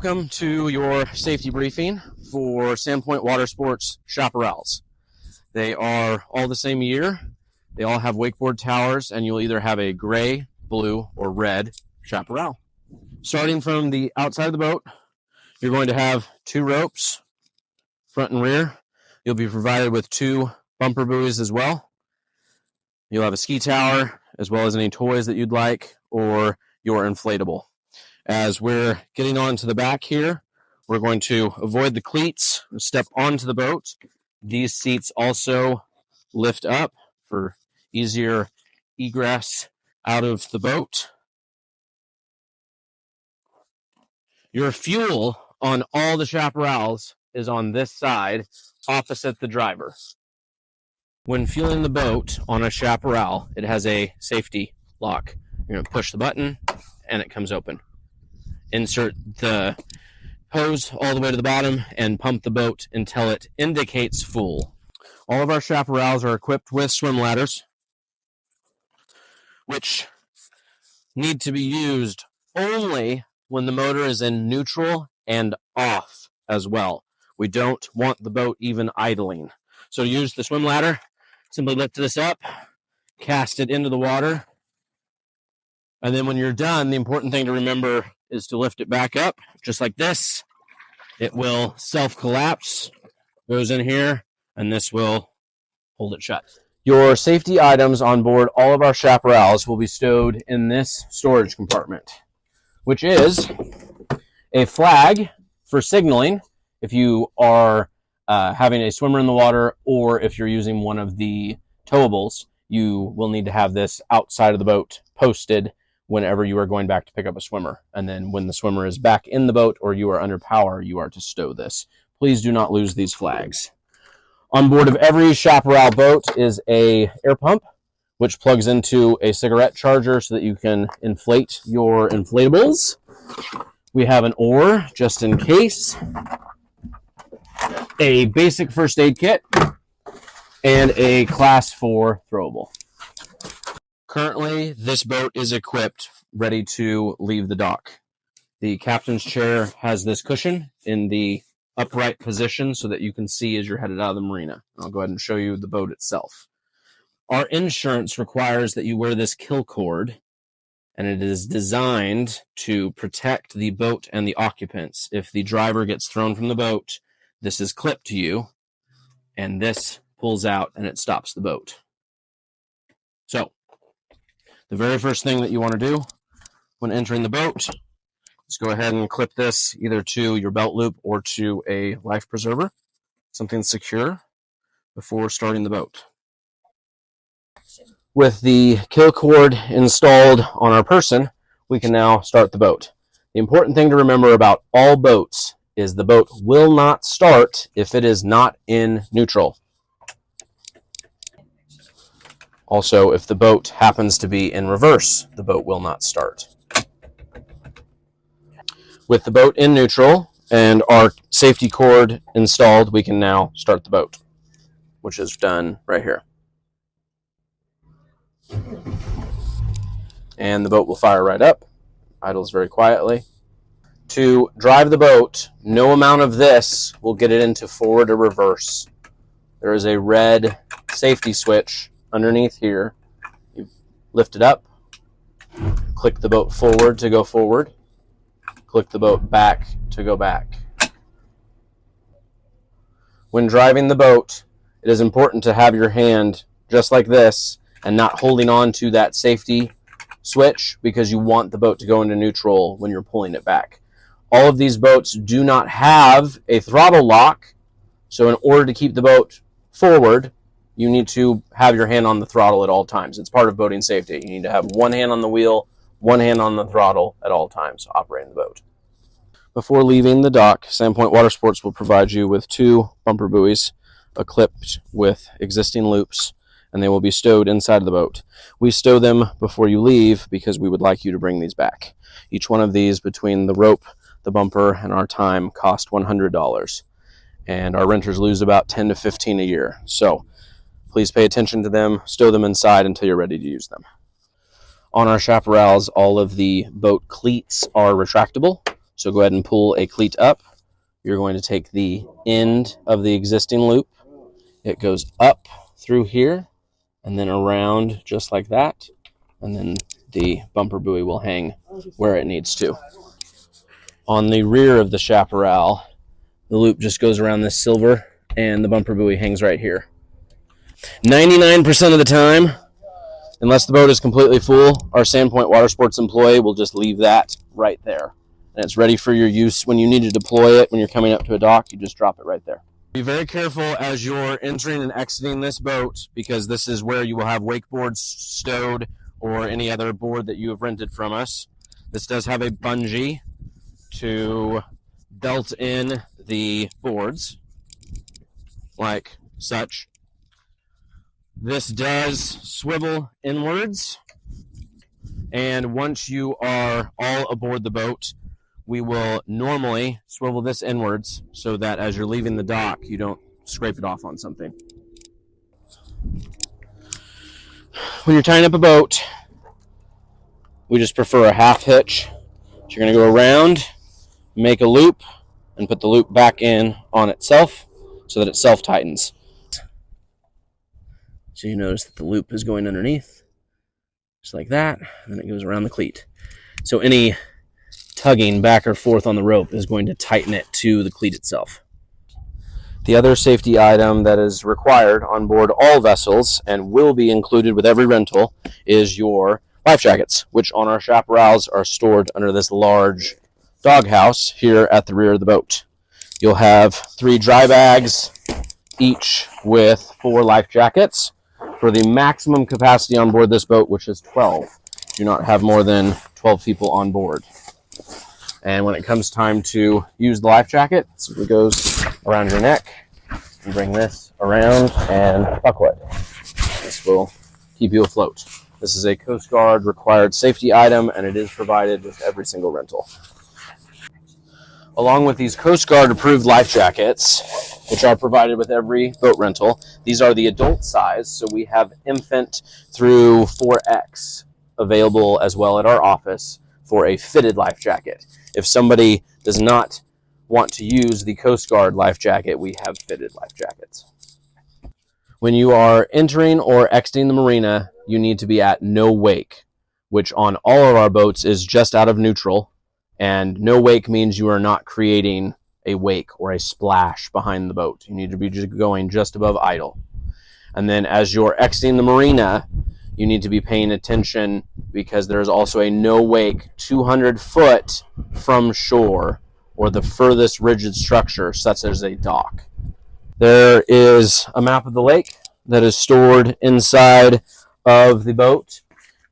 Welcome to your safety briefing for Sandpoint Watersports chaparrals. They are all the same year. They all have wakeboard towers, and you'll either have a gray, blue, or red chaparral. Starting from the outside of the boat, you're going to have 2 ropes, front and rear. You'll be provided with 2 bumper buoys as well. You'll have a ski tower, as well as any toys that you'd like, or your inflatable. As we're getting on to the back here, we're going to avoid the cleats, step onto the boat. These seats also lift up for easier egress out of the boat. Your fuel on all the chaparrals is on this side, opposite the driver. When fueling the boat on a chaparral, it has a safety lock. You're going to push the button, and it comes open. Insert the hose all the way to the bottom and pump the boat until it indicates full. All of our chaparrals are equipped with swim ladders, which need to be used only when the motor is in neutral and off as well. We don't want the boat even idling. So to use the swim ladder, simply lift this up, cast it into the water, and then when you're done, the important thing to remember is to lift it back up, just like this. It will self-collapse, goes in here, and this will hold it shut. Your safety items on board all of our chaparrals will be stowed in this storage compartment, which is a flag for signaling if you are having a swimmer in the water, or if you're using one of the towables. You will need to have this outside of the boat posted whenever you are going back to pick up a swimmer. And then when the swimmer is back in the boat or you are under power, you are to stow this. Please do not lose these flags. On board of every chaparral boat is a air pump, which plugs into a cigarette charger so that you can inflate your inflatables. We have an oar just in case, a basic first aid kit, and a class 4 throwable. Currently, this boat is equipped, ready to leave the dock. The captain's chair has this cushion in the upright position so that you can see as you're headed out of the marina. I'll go ahead and show you the boat itself. Our insurance requires that you wear this kill cord, and it is designed to protect the boat and the occupants. If the driver gets thrown from the boat, this is clipped to you, and this pulls out and it stops the boat. So, the very first thing that you want to do when entering the boat is go ahead and clip this either to your belt loop or to a life preserver, something secure, before starting the boat. With the kill cord installed on our person, we can now start the boat. The important thing to remember about all boats is the boat will not start if it is not in neutral. Also, if the boat happens to be in reverse, the boat will not start. With the boat in neutral and our safety cord installed, we can now start the boat, which is done right here. And the boat will fire right up, idles very quietly. To drive the boat, no amount of this will get it into forward or reverse. There is a red safety switch underneath here. You lift it up, click the boat forward to go forward, click the boat back to go back. When driving the boat, it is important to have your hand just like this and not holding on to that safety switch, because you want the boat to go into neutral when you're pulling it back. All of these boats do not have a throttle lock, so in order to keep the boat forward, you need to have your hand on the throttle at all times. It's part of boating safety. You need to have one hand on the wheel, one hand on the throttle at all times operating the boat. Before leaving the dock, Sandpoint Watersports will provide you with 2 bumper buoys equipped with existing loops, and they will be stowed inside of the boat. We stow them before you leave because we would like you to bring these back. Each one of these, between the rope, the bumper, and our time, cost $100. And our renters lose about 10 to 15 a year. So please pay attention to them, stow them inside until you're ready to use them. On our chaparrals, all of the boat cleats are retractable, So go ahead and pull a cleat up. You're going to take the end of the existing loop. It goes up through here and then around just like that. And then the bumper buoy will hang where it needs to. On the rear of the chaparral, the loop just goes around this silver and the bumper buoy hangs right here. 99% of the time, unless the boat is completely full, our Sandpoint Watersports employee will just leave that right there. And it's ready for your use when you need to deploy it. When you're coming up to a dock, you just drop it right there. Be very careful as you're entering and exiting this boat, because this is where you will have wakeboards stowed or any other board that you have rented from us. This does have a bungee to belt in the boards, like such. This does swivel inwards, and once you are all aboard the boat, we will normally swivel this inwards so that as you're leaving the dock, you don't scrape it off on something. When you're tying up a boat, we just prefer a half hitch. So you're going to go around, make a loop, and put the loop back in on itself so that it self-tightens. So you notice that the loop is going underneath, just like that, and then it goes around the cleat. So any tugging back or forth on the rope is going to tighten it to the cleat itself. The other safety item that is required on board all vessels and will be included with every rental is your life jackets, which on our chaparrals are stored under this large doghouse here at the rear of the boat. You'll have 3 dry bags, each with 4 life jackets. For the maximum capacity on board this boat, which is 12. Do not have more than 12 people on board. And when it comes time to use the life jacket, it simply goes around your neck. You bring this around and buckle it. This will keep you afloat. This is a Coast Guard required safety item, and it is provided with every single rental. Along with these Coast Guard approved life jackets, which are provided with every boat rental, these are the adult size, so we have infant through 4X available as well at our office for a fitted life jacket. If somebody does not want to use the Coast Guard life jacket, we have fitted life jackets. When you are entering or exiting the marina, you need to be at no wake, which on all of our boats is just out of neutral. And no wake means you are not creating a wake or a splash behind the boat. You need to be going just above idle. And then as you're exiting the marina, you need to be paying attention because there is also a no wake 200 foot from shore or the furthest rigid structure, such as a dock. There is a map of the lake that is stored inside of the boat,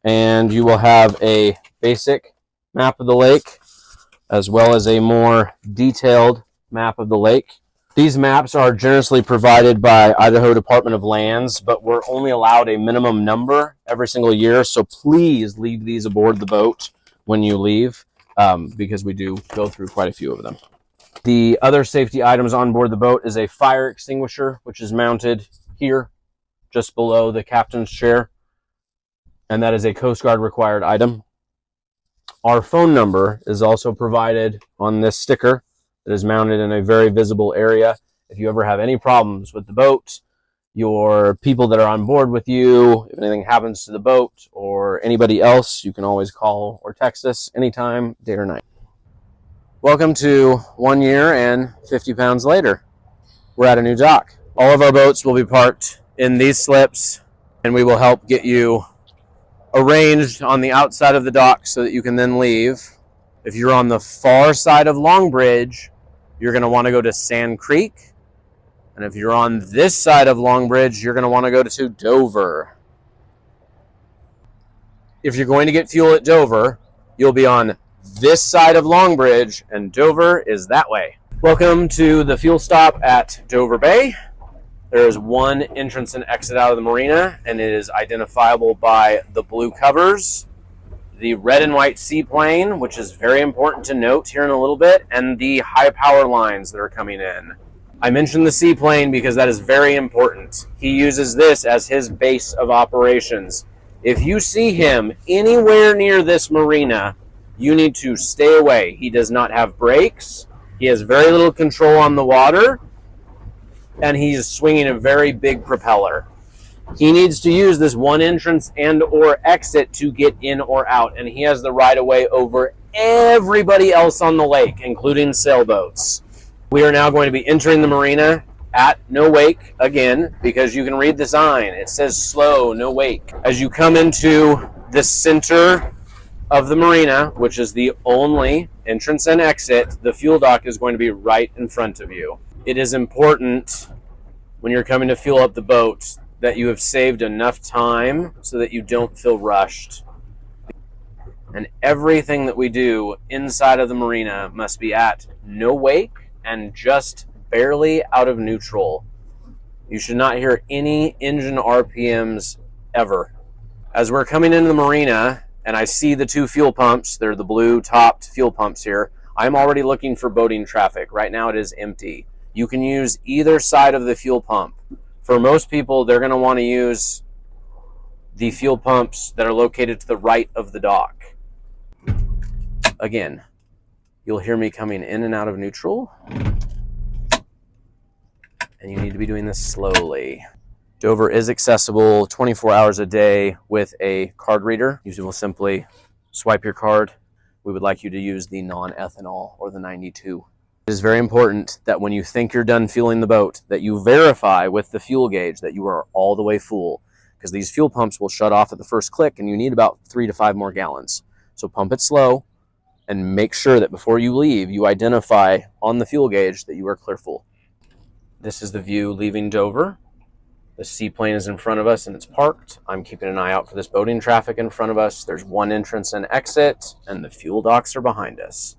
and you will have a basic map of the lake as well as a more detailed map of the lake. These maps are generously provided by Idaho Department of Lands, but we're only allowed a minimum number every single year, so please leave these aboard the boat when you leave, because we do go through quite a few of them. The other safety items on board the boat is a fire extinguisher, which is mounted here, just below the captain's chair, and that is a Coast Guard required item. Our phone number is also provided on this sticker that is mounted in a very visible area. If you ever have any problems with the boat, your people that are on board with you, if anything happens to the boat or anybody else, you can always call or text us anytime, day or night. Welcome to 1 year and 50 pounds later. We're at a new dock. All of our boats will be parked in these slips, and we will help get you arranged on the outside of the dock so that you can then leave. If you're on the far side of Long Bridge, you're going to want to go to Sand Creek. And if you're on this side of Long Bridge, you're going to want to go to Dover. If you're going to get fuel at Dover, you'll be on this side of Long Bridge, and Dover is that way. Welcome to the fuel stop at Dover Bay. There is one entrance and exit out of the marina, and it is identifiable by the blue covers, the red and white seaplane, which is very important to note here in a little bit, and the high power lines that are coming in. I mentioned the seaplane because that is very important. He uses this as his base of operations. If you see him anywhere near this marina, you need to stay away. He does not have brakes. He has very little control on the water, and he's swinging a very big propeller. He needs to use this one entrance and or exit to get in or out, and he has the right of way over everybody else on the lake, including sailboats. We are now going to be entering the marina at no wake again, because you can read the sign. It says slow, no wake. As you come into the center of the marina, which is the only entrance and exit, the fuel dock is going to be right in front of you. It is important when you're coming to fuel up the boat that you have saved enough time so that you don't feel rushed. And everything that we do inside of the marina must be at no wake and just barely out of neutral. You should not hear any engine RPMs ever. As we're coming into the marina and I see the two fuel pumps, they're the blue topped fuel pumps here, I'm already looking for boating traffic. Right now it is empty. You can use either side of the fuel pump. For most people, they're going to want to use the fuel pumps that are located to the right of the dock. Again, you'll hear me coming in and out of neutral, and you need to be doing this slowly. Dover is accessible 24 hours a day with a card reader. You will simply swipe your card. We would like you to use the non-ethanol or the 92. It is very important that when you think you're done fueling the boat, that you verify with the fuel gauge that you are all the way full, because these fuel pumps will shut off at the first click and you need about 3 to 5 more gallons. So pump it slow and make sure that before you leave, you identify on the fuel gauge that you are clear full. This is the view leaving Dover. The seaplane is in front of us and it's parked. I'm keeping an eye out for this boating traffic in front of us. There's one entrance and exit, and the fuel docks are behind us.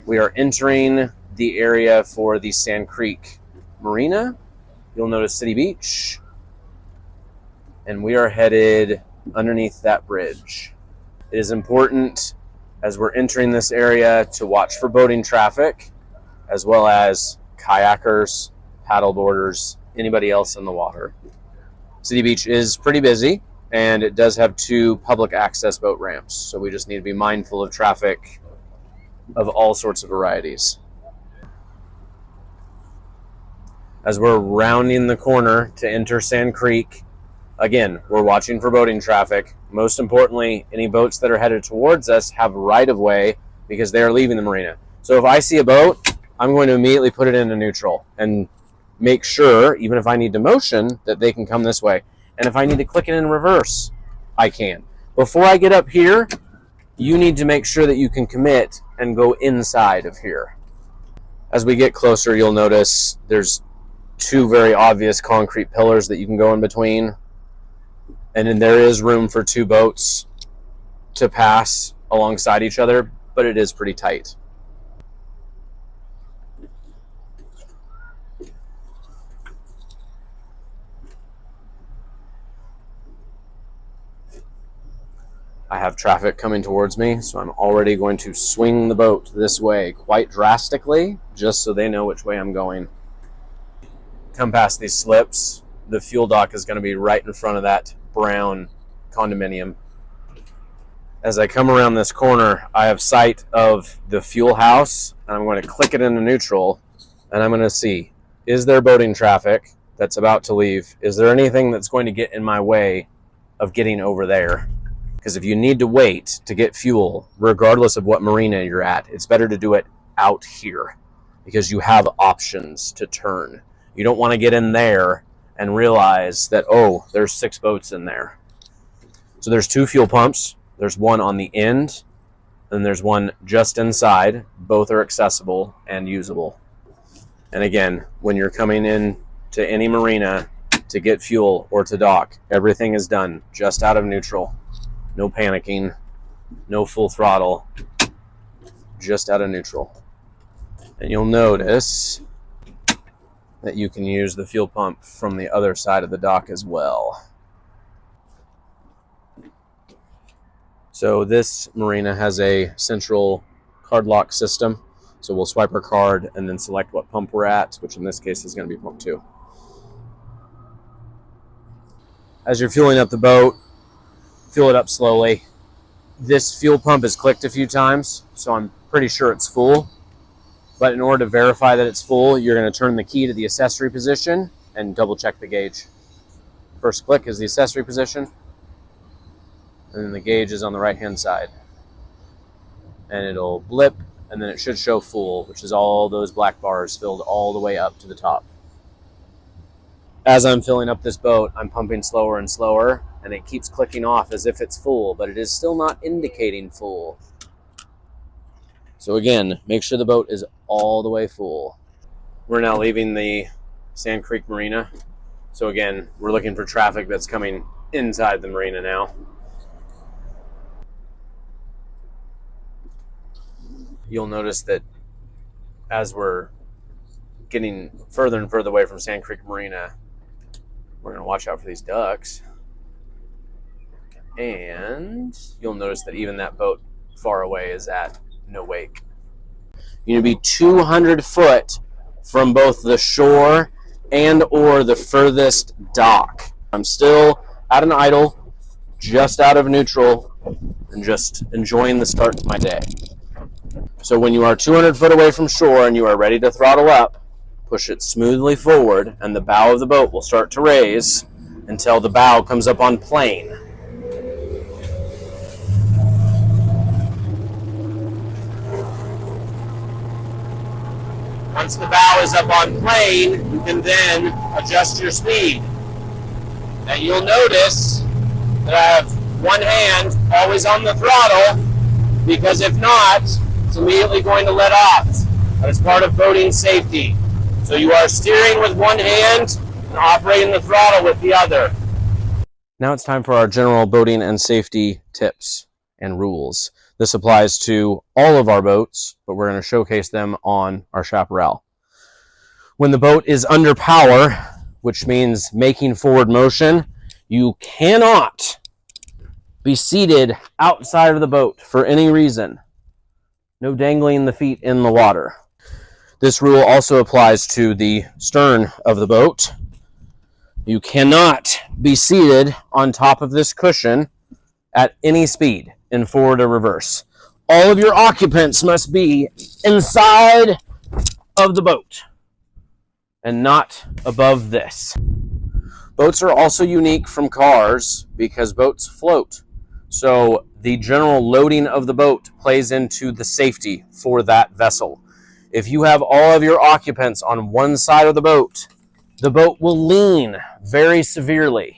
We are entering the area for the Sand Creek Marina. You'll notice City Beach, and we are headed underneath that bridge. It is important as we're entering this area to watch for boating traffic, as well as kayakers, paddleboarders, anybody else in the water. City Beach is pretty busy, and it does have 2 public access boat ramps, so we just need to be mindful of traffic of all sorts of varieties. As we're rounding the corner to enter Sand Creek, again, we're watching for boating traffic. Most importantly, any boats that are headed towards us have right of way because they are leaving the marina. So if I see a boat, I'm going to immediately put it into neutral and make sure, even if I need to motion, that they can come this way. And if I need to click it in reverse, I can. Before I get up here, you need to make sure that you can commit and go inside of here. As we get closer, you'll notice there's 2 very obvious concrete pillars that you can go in between. And then there is room for 2 boats to pass alongside each other, but it is pretty tight. I have traffic coming towards me, so I'm already going to swing the boat this way quite drastically, just so they know which way I'm going. Come past these slips, the fuel dock is going to be right in front of that brown condominium. As I come around this corner, I have sight of the fuel house, and I'm going to click it into neutral, and I'm going to see, is there boating traffic that's about to leave? Is there anything that's going to get in my way of getting over there? Because if you need to wait to get fuel, regardless of what marina you're at, it's better to do it out here because you have options to turn. You don't want to get in there and realize that, oh, there's 6 boats in there. So there's 2 fuel pumps. There's one on the end, and there's one just inside. Both are accessible and usable. And again, when you're coming in to any marina to get fuel or to dock, everything is done just out of neutral. No panicking, no full throttle, just out of neutral. And you'll notice that you can use the fuel pump from the other side of the dock as well. So this marina has a central card lock system. So we'll swipe our card and then select what pump we're at, which in this case is going to be pump 2. As you're fueling up the boat, fuel it up slowly. This fuel pump is clicked a few times, so I'm pretty sure it's full. But in order to verify that it's full, you're going to turn the key to the accessory position and double check the gauge. First click is the accessory position, and then the gauge is on the right-hand side. And it'll blip, and then it should show full, which is all those black bars filled all the way up to the top. As I'm filling up this boat, I'm pumping slower and slower, and it keeps clicking off as if it's full, but it is still not indicating full. So again, make sure the boat is all the way full. We're now leaving the Sand Creek Marina. So again, we're looking for traffic that's coming inside the marina now. You'll notice that as we're getting further and further away from Sand Creek Marina, we're going to watch out for these ducks. And you'll notice that even that boat far away is at no wake. You need to be 200 foot from both the shore and or the furthest dock. I'm still at an idle, just out of neutral, and just enjoying the start to my day. So when you are 200 foot away from shore and you are ready to throttle up, push it smoothly forward, and the bow of the boat will start to raise until the bow comes up on plane. Once the bow is up on plane, you can then adjust your speed. And you'll notice that I have one hand always on the throttle, because if not, it's immediately going to let off. That is part of boating safety. So you are steering with one hand and operating the throttle with the other. Now it's time for our general boating and safety tips and rules. This applies to all of our boats, but we're going to showcase them on our Chaparral. When the boat is under power, which means making forward motion, you cannot be seated outside of the boat for any reason. No dangling the feet in the water. This rule also applies to the stern of the boat. You cannot be seated on top of this cushion at any speed, in forward or reverse. All of your occupants must be inside of the boat and not above this. Boats are also unique from cars because boats float. So the general loading of the boat plays into the safety for that vessel. If you have all of your occupants on one side of the boat will lean very severely.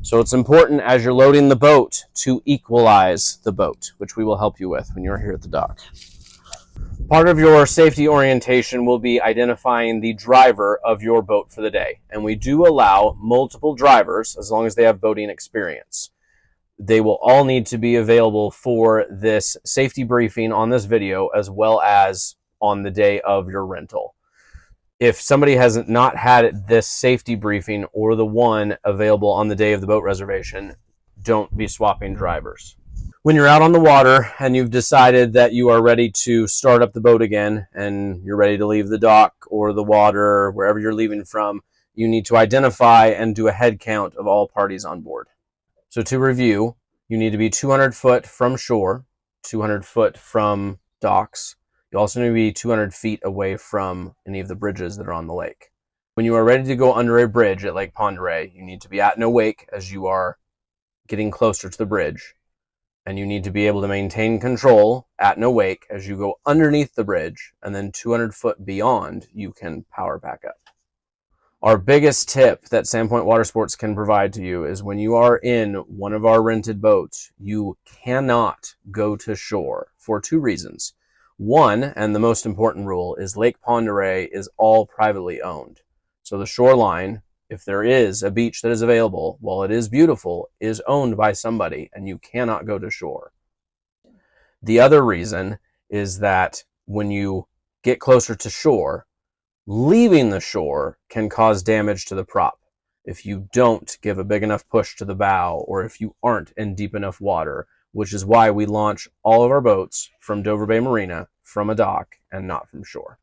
So it's important as you're loading the boat to equalize the boat, which we will help you with when you're here at the dock. Part of your safety orientation will be identifying the driver of your boat for the day. And we do allow multiple drivers as long as they have boating experience. They will all need to be available for this safety briefing on this video as well as on the day of your rental. If somebody has not had this safety briefing or the one available on the day of the boat reservation, don't be swapping drivers. When you're out on the water and you've decided that you are ready to start up the boat again and you're ready to leave the dock or the water, wherever you're leaving from, you need to identify and do a head count of all parties on board. So to review, you need to be 200 foot from shore, 200 foot from docks. You also need to be 200 feet away from any of the bridges that are on the lake. When you are ready to go under a bridge at Lake Pend Oreille, you need to be at no wake as you are getting closer to the bridge. And you need to be able to maintain control at no wake as you go underneath the bridge, and then 200 foot beyond, you can power back up. Our biggest tip that Sandpoint Watersports can provide to you is when you are in one of our rented boats, you cannot go to shore for two reasons. One, and the most important rule, is Lake Pend Oreille is all privately owned. So the shoreline, if there is a beach that is available, while it is beautiful, is owned by somebody and you cannot go to shore. The other reason is that when you get closer to shore, leaving the shore can cause damage to the prop if you don't give a big enough push to the bow or if you aren't in deep enough water, which is why we launch all of our boats from Dover Bay Marina from a dock and not from shore.